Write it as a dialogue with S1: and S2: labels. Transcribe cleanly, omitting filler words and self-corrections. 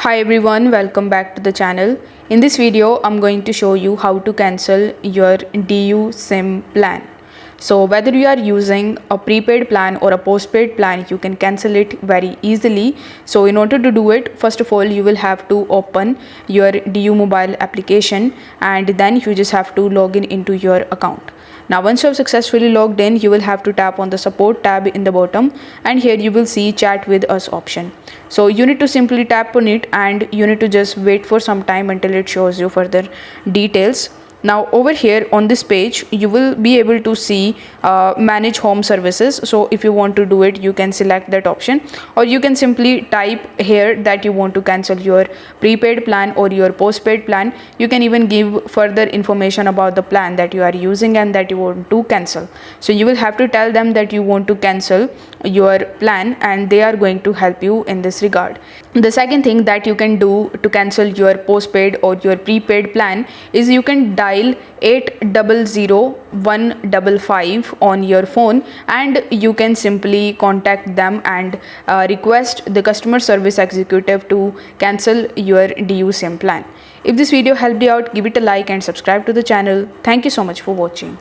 S1: Hi everyone, welcome back to the channel. In this video, I'm going to show you how to cancel your DU SIM plan. So whether you are using a prepaid plan or a postpaid plan, you can cancel it very easily. So in order to do it, first of all, you will have to open your DU mobile application and then you just have to log in into your account. Now once you have successfully logged in, you will have to tap on the support tab in the bottom and here you will see chat with us option. So you need to simply tap on it and you need to just wait for some time until it shows you further details. Now over here on this page you will be able to see manage home services. So if you want to do it, you can select that option, or you can simply type here that you want to cancel your prepaid plan or your postpaid plan. You can even give further information about the plan that you are using and that you want to cancel. So you will have to tell them that you want to cancel your plan and they are going to help you in this regard. The second thing that you can do to cancel your postpaid or your prepaid plan is you can dial 800-155 on your phone and you can simply contact them and request the customer service executive to cancel your DU SIM plan. If this video helped you out, give it a like and subscribe to the channel. Thank you so much for watching.